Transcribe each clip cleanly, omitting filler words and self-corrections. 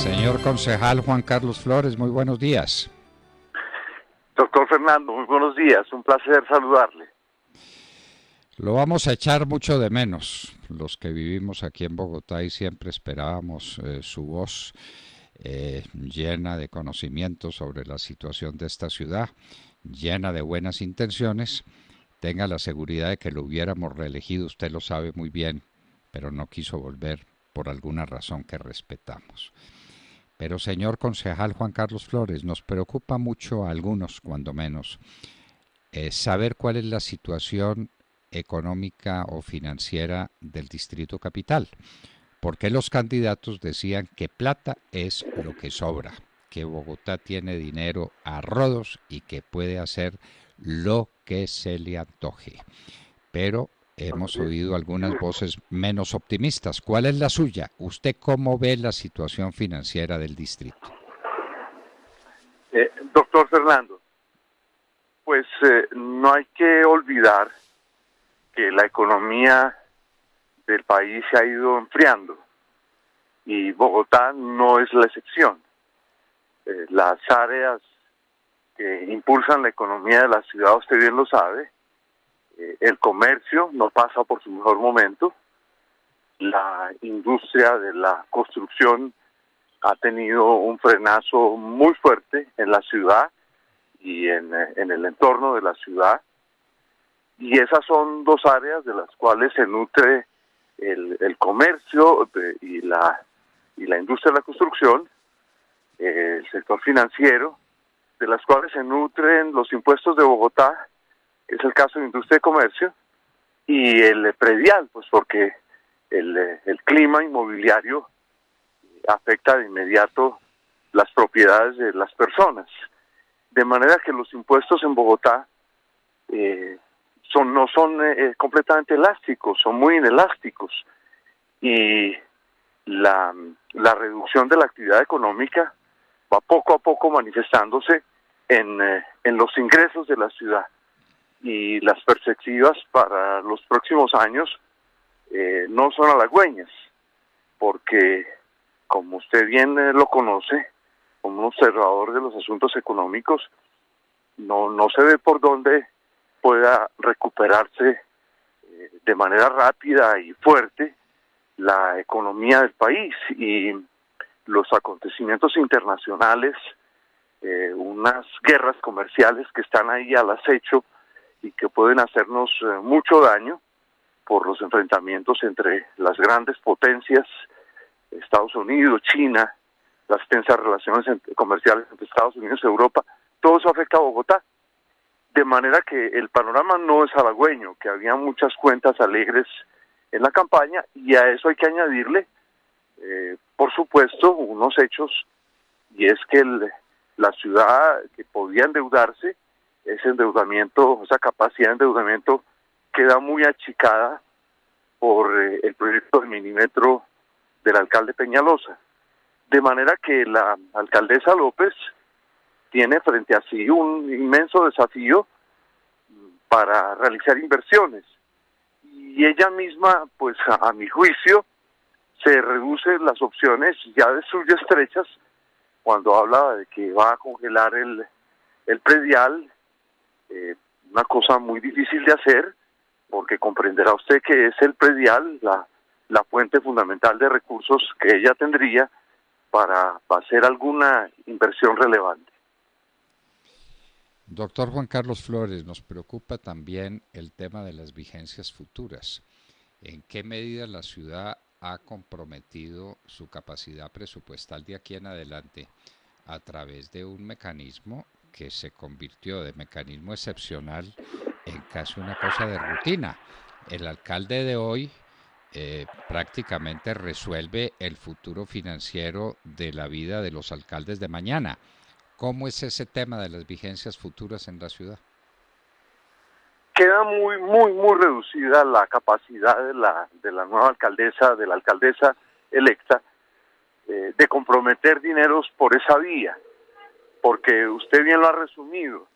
Señor concejal Juan Carlos Flores, muy buenos días. Doctor Fernando, muy buenos días, un placer saludarle. Lo vamos a echar mucho de menos, los que vivimos aquí en Bogotá y siempre esperábamos su voz llena de conocimientos sobre la situación de esta ciudad, llena de buenas intenciones. Tenga la seguridad de que lo hubiéramos reelegido, usted lo sabe muy bien, pero no quiso volver por alguna razón que respetamos. Pero señor concejal Juan Carlos Flores, nos preocupa mucho a algunos, cuando menos, saber cuál es la situación económica o financiera del Distrito Capital. Porque los candidatos decían que plata es lo que sobra, que Bogotá tiene dinero a rodos y que puede hacer lo que se le antoje. Pero hemos oído algunas voces menos optimistas. ¿Cuál es la suya? ¿Usted cómo ve la situación financiera del distrito? Doctor Fernando, pues no hay que olvidar que la economía del país se ha ido enfriando y Bogotá no es la excepción. Las áreas que impulsan la economía de la ciudad, usted bien lo sabe, el comercio no pasa por su mejor momento, la industria de la construcción ha tenido un frenazo muy fuerte en la ciudad y en el entorno de la ciudad, y esas son dos áreas de las cuales se nutre el comercio y la industria de la construcción, el sector financiero, de las cuales se nutren los impuestos de Bogotá, que es el caso de industria y comercio, y el predial, pues porque el clima inmobiliario afecta de inmediato las propiedades de las personas. De manera que los impuestos en Bogotá no son completamente elásticos, son muy inelásticos. Y la reducción de la actividad económica va poco a poco manifestándose en los ingresos de la ciudad. Y las perspectivas para los próximos años no son halagüeñas, porque como usted bien lo conoce, como un observador de los asuntos económicos, no se ve por dónde pueda recuperarse de manera rápida y fuerte la economía del país, y los acontecimientos internacionales, unas guerras comerciales que están ahí al acecho y que pueden hacernos mucho daño por los enfrentamientos entre las grandes potencias, Estados Unidos, China, las tensas relaciones comerciales entre Estados Unidos y Europa. Todo eso afecta a Bogotá, de manera que el panorama no es halagüeño, que había muchas cuentas alegres en la campaña, y a eso hay que añadirle, por supuesto, unos hechos, y es que la ciudad que podía endeudarse, ese endeudamiento, esa capacidad de endeudamiento queda muy achicada por el proyecto del minimetro del alcalde Peñalosa. De manera que la alcaldesa López tiene frente a sí un inmenso desafío para realizar inversiones. Y ella misma, pues a mi juicio, se reduce las opciones ya de suyo estrechas cuando habla de que va a congelar el predial, una cosa muy difícil de hacer, porque comprenderá usted que es el predial la fuente fundamental de recursos que ella tendría para hacer alguna inversión relevante. Doctor Juan Carlos Flores, nos preocupa también el tema de las vigencias futuras. ¿En qué medida la ciudad ha comprometido su capacidad presupuestal de aquí en adelante a través de un mecanismo que se convirtió de mecanismo excepcional en casi una cosa de rutina? El alcalde de hoy prácticamente resuelve el futuro financiero de la vida de los alcaldes de mañana. ¿Cómo es ese tema de las vigencias futuras en la ciudad? Queda muy reducida la capacidad de la nueva alcaldesa, de la alcaldesa electa, de comprometer dineros por esa vía, porque usted bien lo ha resumido.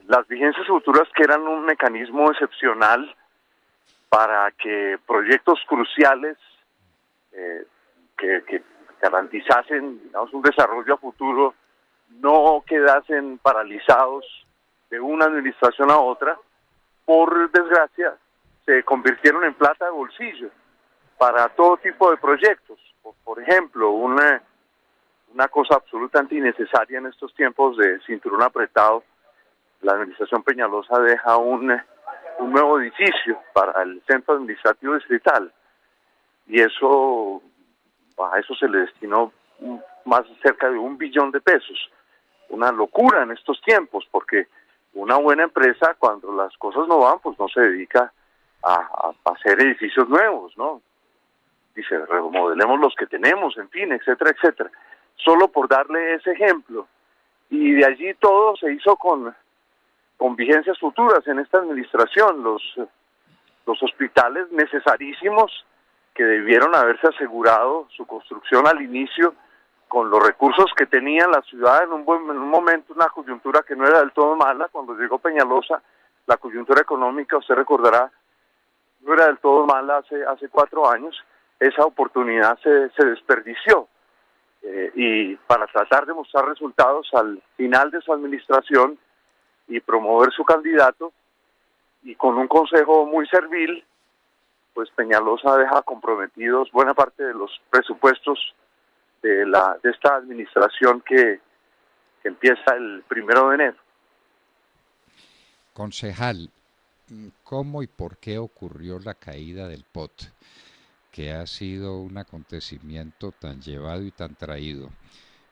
Las vigencias futuras, que eran un mecanismo excepcional para que proyectos cruciales que garantizasen, digamos, un desarrollo a futuro, no quedasen paralizados de una administración a otra. Por desgracia, se convirtieron en plata de bolsillo para todo tipo de proyectos. Por ejemplo, una cosa absolutamente innecesaria en estos tiempos de cinturón apretado, la administración Peñalosa deja un nuevo edificio para el centro administrativo distrital, y eso, a eso se le destinó más cerca de $1 billón. Una locura en estos tiempos, porque una buena empresa, cuando las cosas no van, pues no se dedica a hacer edificios nuevos, ¿no? Dice, remodelemos los que tenemos, en fin, etcétera, etcétera. Solo por darle ese ejemplo. Y de allí todo se hizo con vigencias futuras en esta administración. Los hospitales necesarísimos, que debieron haberse asegurado su construcción al inicio con los recursos que tenía la ciudad en un momento, una coyuntura que no era del todo mala. Cuando llegó Peñalosa, la coyuntura económica, usted recordará, no era del todo mala hace 4 años. Esa oportunidad se desperdició, y para tratar de mostrar resultados al final de su administración y promover su candidato, y con un consejo muy servil, pues Peñalosa deja comprometidos buena parte de los presupuestos de esta administración que empieza el 1 de enero. Concejal, ¿cómo y por qué ocurrió la caída del POT, que ha sido un acontecimiento tan llevado y tan traído?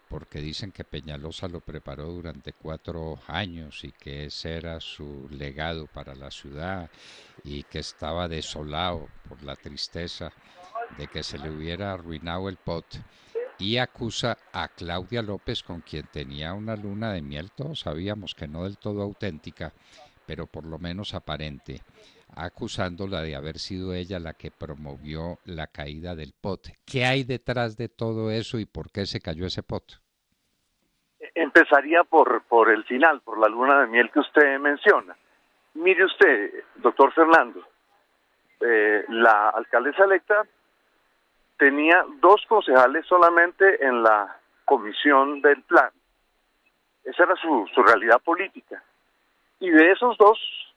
Porque dicen que Peñalosa lo preparó durante 4 años y que ese era su legado para la ciudad, y que estaba desolado por la tristeza de que se le hubiera arruinado el POT, y acusa a Claudia López, con quien tenía una luna de miel, todos sabíamos que no del todo auténtica, pero por lo menos aparente, acusándola de haber sido ella la que promovió la caída del POT. ¿Qué hay detrás de todo eso y por qué se cayó ese POT? Empezaría por el final, por la luna de miel que usted menciona. Mire usted, doctor Fernando, la alcaldesa electa tenía 2 concejales solamente en la comisión del plan. Esa era su realidad política. Y de esos 2,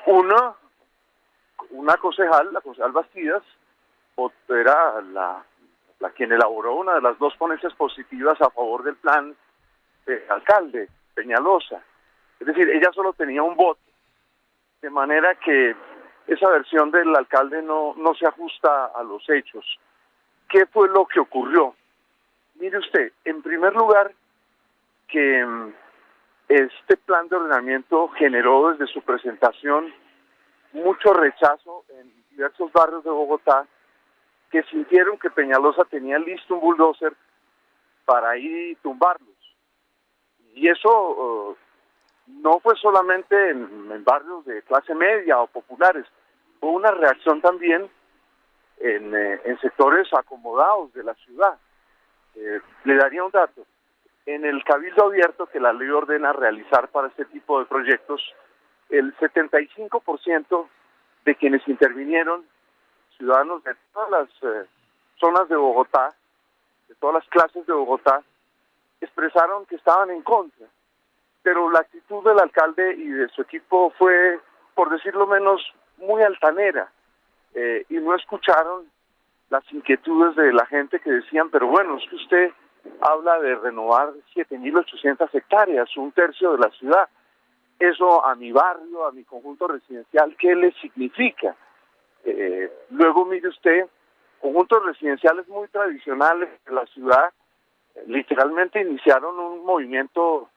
una concejal, la concejal Bastidas, era la quien elaboró una de las 2 ponencias positivas a favor del plan alcalde Peñalosa. Es decir, ella solo tenía un voto, de manera que esa versión del alcalde no se ajusta a los hechos. ¿Qué fue lo que ocurrió? Mire usted, en primer lugar, que este plan de ordenamiento generó desde su presentación mucho rechazo en diversos barrios de Bogotá, que sintieron que Peñalosa tenía listo un bulldozer para ir y tumbarlos. Y eso no fue solamente en barrios de clase media o populares, fue una reacción también en sectores acomodados de la ciudad. Le daría un dato. En el cabildo abierto que la ley ordena realizar para este tipo de proyectos, el 75% de quienes intervinieron, ciudadanos de todas las zonas de Bogotá, de todas las clases de Bogotá, expresaron que estaban en contra. Pero la actitud del alcalde y de su equipo fue, por decirlo menos, muy altanera, y no escucharon las inquietudes de la gente que decían, pero bueno, es que usted habla de renovar 7.800 hectáreas, 1/3 de la ciudad. Eso a mi barrio, a mi conjunto residencial, ¿qué le significa? Luego mire usted, conjuntos residenciales muy tradicionales de la ciudad, literalmente iniciaron un movimiento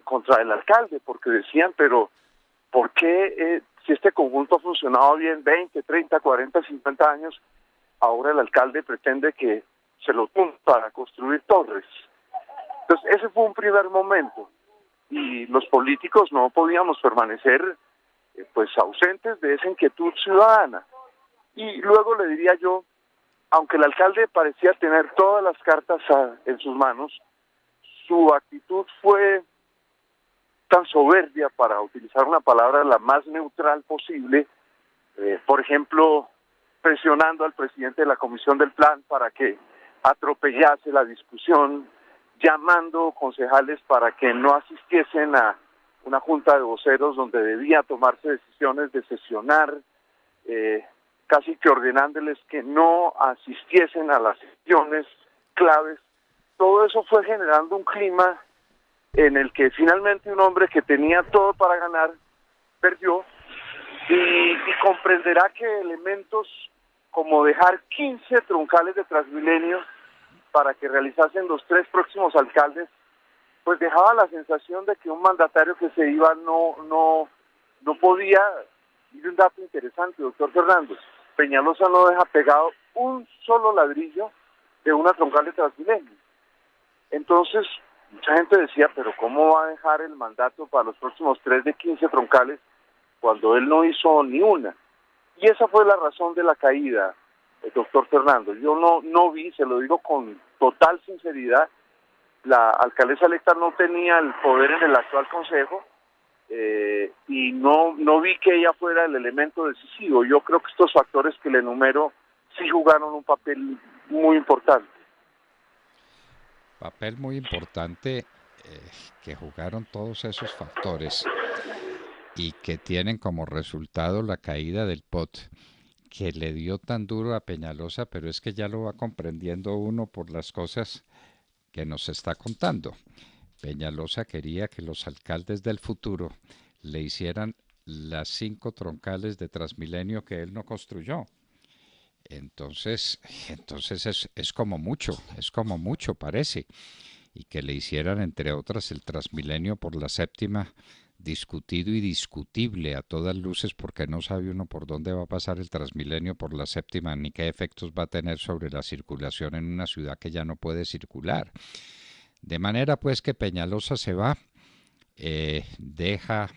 contra el alcalde, porque decían, pero ¿por qué si este conjunto ha funcionado bien 20, 30, 40, 50 años, ahora el alcalde pretende que se lo tumbe para construir torres? Entonces ese fue un primer momento, y los políticos no podíamos permanecer pues ausentes de esa inquietud ciudadana. Y luego le diría yo, aunque el alcalde parecía tener todas las cartas en sus manos, su actitud fue tan soberbia, para utilizar una palabra la más neutral posible, por ejemplo, presionando al presidente de la comisión del plan para que atropellase la discusión, llamando concejales para que no asistiesen a una junta de voceros donde debía tomarse decisiones de sesionar, casi que ordenándoles que no asistiesen a las sesiones claves. Todo eso fue generando un clima en el que finalmente un hombre que tenía todo para ganar perdió, y comprenderá que elementos como dejar 15 troncales de Transmilenio para que realizasen los 3 próximos alcaldes, pues dejaba la sensación de que un mandatario que se iba no podía. Y un dato interesante, doctor Fernando: Peñalosa no deja pegado un solo ladrillo de una troncal de Transmilenio. Entonces, mucha gente decía, pero ¿cómo va a dejar el mandato para los próximos 3 de 15 troncales cuando él no hizo ni una? Y esa fue la razón de la caída, doctor Fernando. Yo no vi, se lo digo con total sinceridad, la alcaldesa electa no tenía el poder en el actual consejo, y no vi que ella fuera el elemento decisivo. Yo creo que estos factores que le enumero sí jugaron un papel muy importante. Papel muy importante, que jugaron todos esos factores y que tienen como resultado la caída del POT, que le dio tan duro a Peñalosa, pero es que ya lo va comprendiendo uno por las cosas que nos está contando. Peñalosa quería que los alcaldes del futuro le hicieran las 5 troncales de Transmilenio que él no construyó. Entonces es como mucho parece, y que le hicieran entre otras el Transmilenio por la séptima, discutido y discutible a todas luces, porque no sabe uno por dónde va a pasar el Transmilenio por la séptima, ni qué efectos va a tener sobre la circulación en una ciudad que ya no puede circular. De manera pues que Peñalosa se va, deja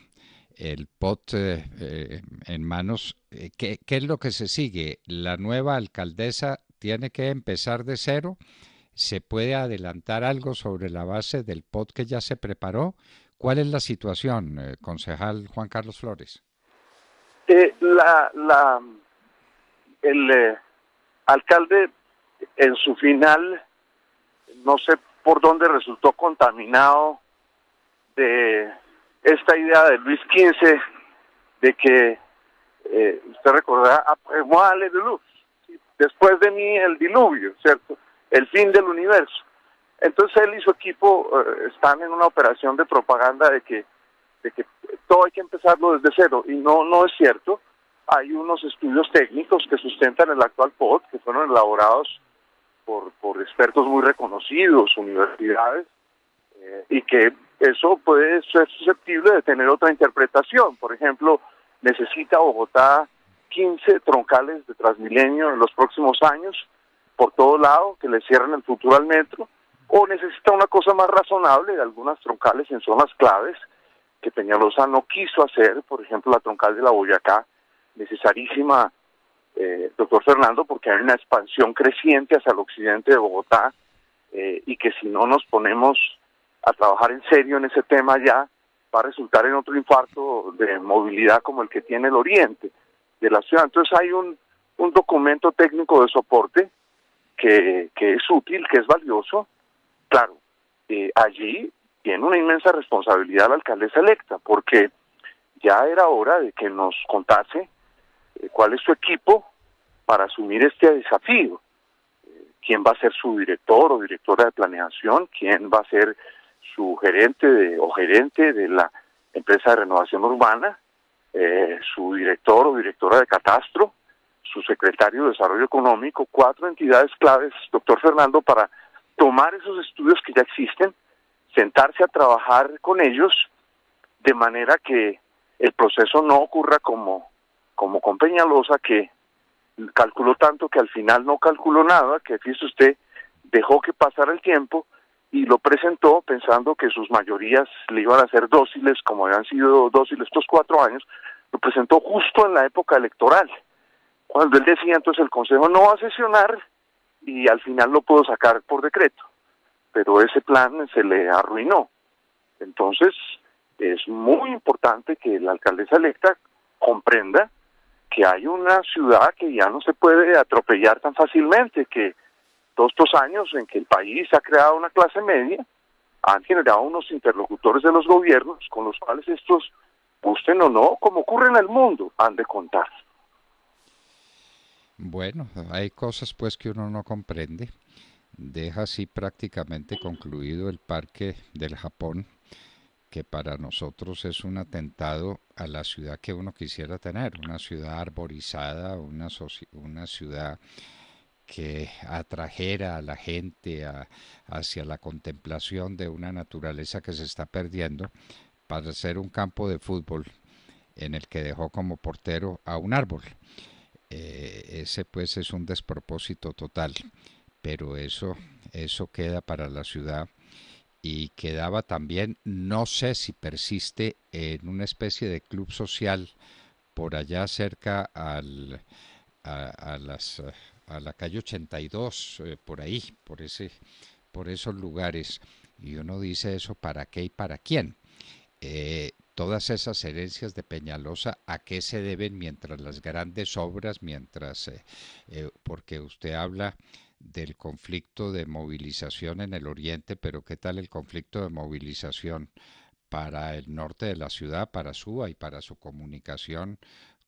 el POT en manos. ¿Qué es lo que se sigue? La nueva alcaldesa tiene que empezar de cero. ¿Se puede adelantar algo sobre la base del POT que ya se preparó? ¿Cuál es la situación, concejal Juan Carlos Flores? El alcalde en su final, no sé por dónde resultó contaminado de esta idea de Luis XV de que, usted recordará, después de mí el diluvio, ¿cierto? El fin del universo. Entonces él y su equipo están en una operación de propaganda de que todo hay que empezarlo desde cero, y no es cierto. Hay unos estudios técnicos que sustentan el actual POT, que fueron elaborados por expertos muy reconocidos, universidades, y que eso puede ser susceptible de tener otra interpretación. Por ejemplo, necesita Bogotá 15 troncales de Transmilenio en los próximos años, por todo lado, que le cierren el futuro al metro, o necesita una cosa más razonable de algunas troncales en zonas claves, que Peñalosa no quiso hacer, por ejemplo la troncal de la Boyacá, necesarísima, doctor Fernando, porque hay una expansión creciente hacia el occidente de Bogotá, y que si no nos ponemos a trabajar en serio en ese tema ya, va a resultar en otro infarto de movilidad como el que tiene el oriente de la ciudad. Entonces hay un documento técnico de soporte que es útil, que es valioso. Claro, allí tiene una inmensa responsabilidad la alcaldesa electa, porque ya era hora de que nos contase cuál es su equipo para asumir este desafío. ¿Quién va a ser su director o directora de planeación? ¿Quién va a ser su gerente o gerente de la empresa de renovación urbana? ¿Su director o directora de catastro? ¿Su secretario de desarrollo económico? 4 entidades claves, doctor Fernando, para tomar esos estudios que ya existen, sentarse a trabajar con ellos, de manera que el proceso no ocurra como con Peñalosa, que calculó tanto que al final no calculó nada, que fíjese usted, dejó que pasara el tiempo y lo presentó pensando que sus mayorías le iban a ser dóciles, como habían sido dóciles estos 4 años. Lo presentó justo en la época electoral, cuando él decía entonces el Consejo no va a sesionar, y al final lo pudo sacar por decreto, pero ese plan se le arruinó. Entonces es muy importante que la alcaldesa electa comprenda que hay una ciudad que ya no se puede atropellar tan fácilmente, que todos estos años en que el país ha creado una clase media, han generado unos interlocutores de los gobiernos con los cuales estos, gusten o no, como ocurre en el mundo, han de contar. Bueno, hay cosas pues que uno no comprende. Deja así prácticamente concluido el Parque del Japón, que para nosotros es un atentado a la ciudad que uno quisiera tener, una ciudad arborizada, una ciudad que atrajera a la gente hacia la contemplación de una naturaleza que se está perdiendo, para ser un campo de fútbol en el que dejó como portero a un árbol. Ese pues es un despropósito total, pero eso queda para la ciudad, y quedaba también, no sé si persiste, en una especie de club social por allá cerca a, las, a la calle 82, por ahí, por esos lugares. Y uno dice, eso para qué y para quién. Todas esas herencias de Peñalosa, ¿a qué se deben mientras las grandes obras, porque usted habla del conflicto de movilización en el oriente, pero ¿qué tal el conflicto de movilización para el norte de la ciudad, para Suba y para su comunicación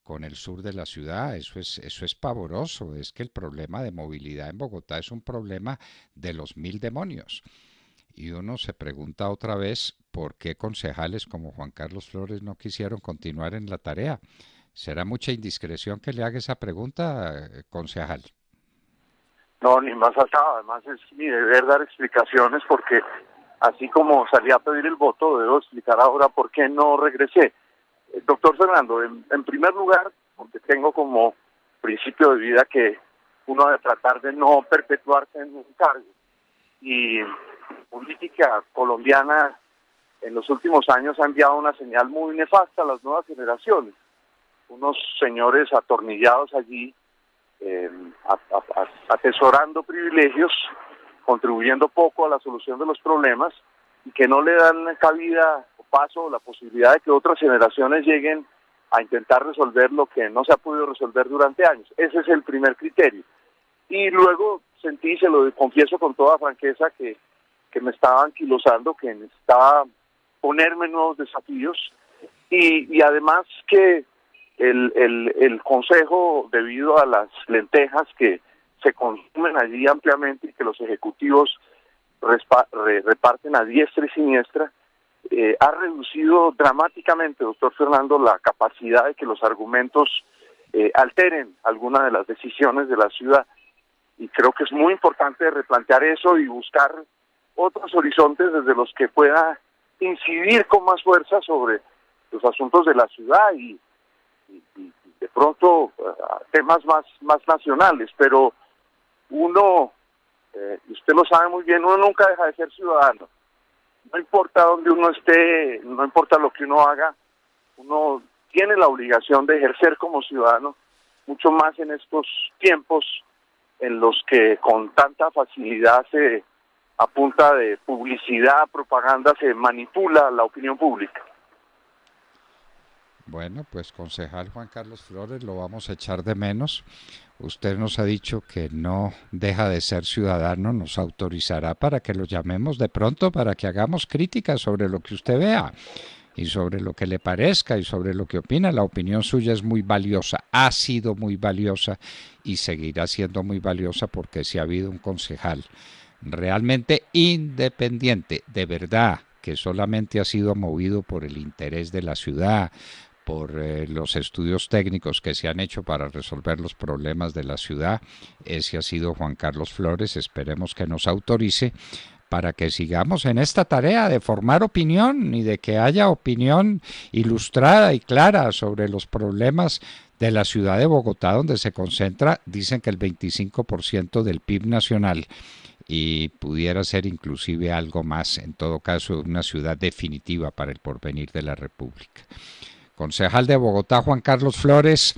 con el sur de la ciudad? Eso es pavoroso. Es que el problema de movilidad en Bogotá es un problema de los mil demonios. Y uno se pregunta otra vez por qué concejales como Juan Carlos Flores no quisieron continuar en la tarea. ¿Será mucha indiscreción que le haga esa pregunta, concejal? No, ni más faltaba. Además es mi deber dar explicaciones porque así como salí a pedir el voto, debo explicar ahora por qué no regresé. Doctor Fernando, en primer lugar, porque tengo como principio de vida que uno debe tratar de no perpetuarse en un cargo. Y política colombiana en los últimos años ha enviado una señal muy nefasta a las nuevas generaciones. Unos señores atornillados allí, atesorando privilegios, contribuyendo poco a la solución de los problemas y que no le dan cabida o paso o la posibilidad de que otras generaciones lleguen a intentar resolver lo que no se ha podido resolver durante años. Ese es el primer criterio. Y luego sentí, se lo confieso con toda franqueza, que me estaba anquilosando, que necesitaba ponerme nuevos desafíos y además que el Consejo, debido a las lentejas que se consumen allí ampliamente y que los ejecutivos reparten a diestra y siniestra, ha reducido dramáticamente, doctor Fernando, la capacidad de que los argumentos alteren alguna de las decisiones de la ciudad. Y creo que es muy importante replantear eso y buscar otros horizontes desde los que pueda incidir con más fuerza sobre los asuntos de la ciudad y de pronto temas más nacionales. Pero uno, usted lo sabe muy bien, uno nunca deja de ser ciudadano. No importa dónde uno esté, no importa lo que uno haga, uno tiene la obligación de ejercer como ciudadano, mucho más en estos tiempos en los que con tanta facilidad a punta de publicidad, propaganda, se manipula la opinión pública. Bueno, pues concejal Juan Carlos Flores, lo vamos a echar de menos. Usted nos ha dicho que no deja de ser ciudadano, nos autorizará para que lo llamemos de pronto, para que hagamos críticas sobre lo que usted vea y sobre lo que le parezca y sobre lo que opina. La opinión suya es muy valiosa, ha sido muy valiosa y seguirá siendo muy valiosa, porque si ha habido un concejal realmente independiente, de verdad, que solamente ha sido movido por el interés de la ciudad, por los estudios técnicos que se han hecho para resolver los problemas de la ciudad, ese ha sido Juan Carlos Flores. Esperemos que nos autorice para que sigamos en esta tarea de formar opinión y de que haya opinión ilustrada y clara sobre los problemas de la ciudad de Bogotá, donde se concentra, dicen que el 25% del PIB nacional, y pudiera ser inclusive algo más, en todo caso, una ciudad definitiva para el porvenir de la República. Concejal de Bogotá, Juan Carlos Flores,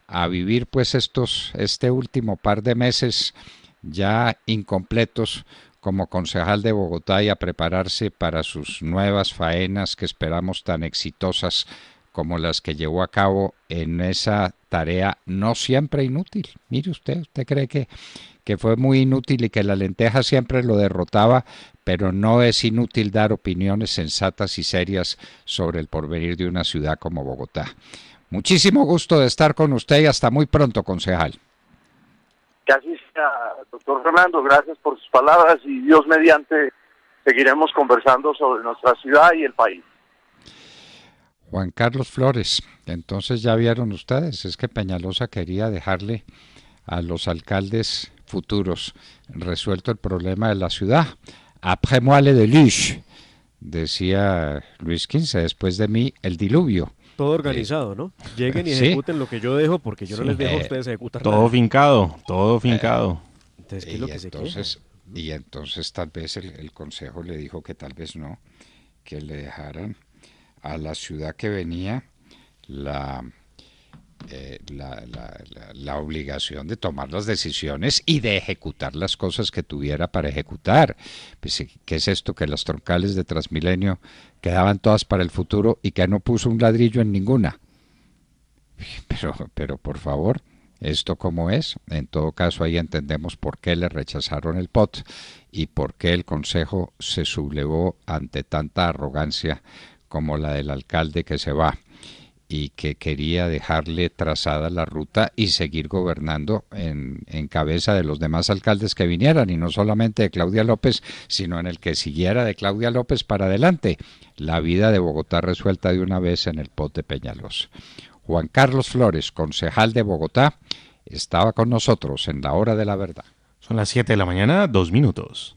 a vivir pues este último par de meses ya incompletos como concejal de Bogotá, y a prepararse para sus nuevas faenas que esperamos tan exitosas como las que llevó a cabo en esa tarea no siempre inútil. Mire usted cree que fue muy inútil y que la lenteja siempre lo derrotaba, pero no es inútil dar opiniones sensatas y serias sobre el porvenir de una ciudad como Bogotá. Muchísimo gusto de estar con usted y hasta muy pronto, concejal. Que así sea, doctor Fernando, gracias por sus palabras y Dios mediante seguiremos conversando sobre nuestra ciudad y el país. Juan Carlos Flores, entonces ya vieron ustedes, es que Peñalosa quería dejarle a los alcaldes futuros resuelto el problema de la ciudad. Après moi le déluge, decía Luis XV, después de mí el diluvio. Todo organizado, ¿no? Lleguen y sí. ejecuten lo que yo dejo, porque yo no les dejo a ustedes ejecutar todo nada. fincado, todo fincado. Entonces, ¿qué es lo que se quiere? Y entonces tal vez el consejo le dijo que tal vez no, que le dejaran a la ciudad que venía la obligación de tomar las decisiones y de ejecutar las cosas que tuviera para ejecutar. Pues, ¿qué es esto? Que las troncales de Transmilenio quedaban todas para el futuro y que no puso un ladrillo en ninguna. Pero por favor, ¿esto cómo es? En todo caso, ahí entendemos por qué le rechazaron el POT y por qué el Consejo se sublevó ante tanta arrogancia como la del alcalde que se va y que quería dejarle trazada la ruta y seguir gobernando en cabeza de los demás alcaldes que vinieran, y no solamente de Claudia López, sino en el que siguiera de Claudia López para adelante. La vida de Bogotá resuelta de una vez en el POT de Peñalosa. Juan Carlos Flores, concejal de Bogotá, estaba con nosotros en la Hora de la Verdad. Son las 7 de la mañana, 2 minutos.